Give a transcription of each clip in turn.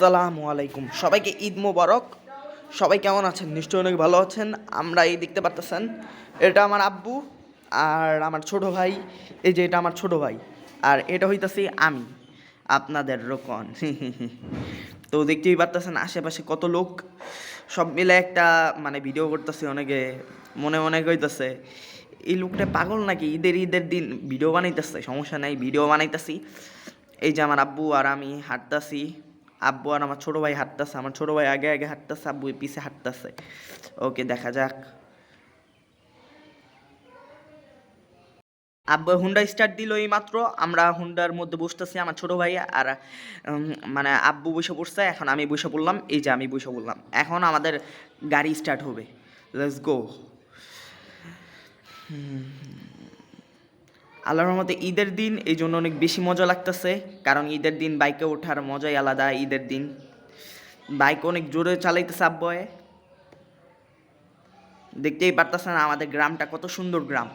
আসসালামু আলাইকুম, সবাইকে ঈদ মোবারক। সবাই কেমন আছেন? নিশ্চয়ই অনেক ভালো আছেন। আমরা এই দেখতে পারতেছেন, এটা আমার আব্বু আর আমার ছোট ভাই। এই যে এটা আমার ছোট ভাই, আর এটা হইতাছি আমি, আপনাদের রোকন। তো দেখতেই পারতেছেন আশেপাশে কত লোক, সব মিলে একটা মানে ভিডিও করতেছে। অনেকে মনে মনে কইতাছে এই লোকটা পাগল নাকি, ঈদের ঈদের দিন ভিডিও বানাইতেছে। সমস্যা নাই, ভিডিও বানাইতেছি। এই যে আমার আব্বু আর আমি হাঁটতাছি, আব্বু আর আমার ছোটো ভাই হাঁটতেছে, আমার ছোটো ভাই আগে আগে হাঁটতেছে, আব্বু পিছে হাঁটতেছে। ওকে, দেখা যাক। আব্বু হুন্ডা স্টার্ট দিল এই মাত্র, আমরা হুন্ডার মধ্যে বসতেছি, আমার ছোটো ভাই আর মানে আব্বু বসে পড়ছে, এখন আমি বসে পড়লাম। এই যে আমি বসে পড়লাম, এখন আমাদের গাড়ি স্টার্ট হবে। Let's go. আল্লাহর রহমতে ঈদের দিন, এই জন্য অনেক বেশি মজা লাগতেছে, কারণ ঈদের দিন বাইকে ওঠার মজাই আলাদা। ঈদের দিন বাইক অনেক জোরে চালাইতেছে আব্বু। দেখতেই পারতেছেন আমাদের গ্রামটা কত সুন্দর গ্রাম।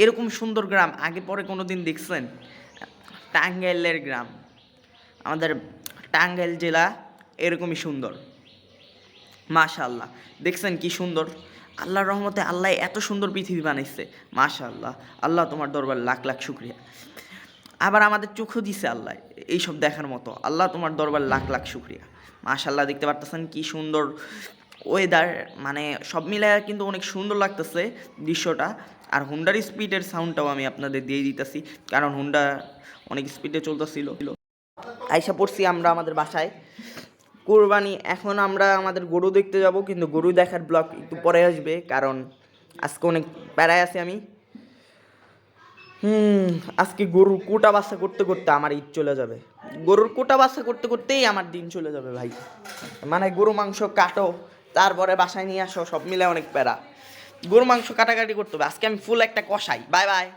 এরকম সুন্দর গ্রাম আগে পরে কোনো দিন দেখছেন? টাঙ্গাইলের গ্রাম, আমাদের টাঙ্গাইল জেলা এরকমই সুন্দর। মাশাআল্লাহ, দেখছেন কি সুন্দর। আল্লাহর রহমতে আল্লাহ এত সুন্দর পৃথিবী বানাইছে। মাশাআল্লাহ, আল্লাহ তোমার দরবার লাখ লাখ শুক্রিয়া। আবার আমাদের চোখও দিছে আল্লাহ এইসব দেখার মতো। আল্লাহ তোমার দরবার লাখ লাখ শুক্রিয়া। মাশাআল্লাহ, দেখতে পারতেছেন কি সুন্দর ওয়েদার, মানে সব মিলায় কিন্তু অনেক সুন্দর লাগতেছে দৃশ্যটা। আর হুন্ডার স্পিডের সাউন্ডটাও আমি আপনাদের দিয়ে দিতেছি, কারণ হুন্ডা অনেক স্পিডে চলতেছিল। আইসা পড়ছি আমরা আমাদের বাসায়। কোরবানি, এখন আমরা আমাদের গরু দেখতে যাব, কিন্তু গরু দেখার ব্লগ একটু পরে আসবে, কারণ আজকে অনেক প্যারায় আছি আমি। আজকে গরুর কোটা বাচ্চা করতে করতে আমার ঈদ চলে যাবে। গরুর কোটা বাচ্চা করতে করতেই আমার দিন চলে যাবে ভাই। মানে গরু মাংস কাটো, তারপরে বাসায় নিয়ে আসো, সব মিলে অনেক প্যারা। গরু মাংস কাটাকাটি করতে হবে। আজকে আমি ফুল একটা কষাই। Bye bye.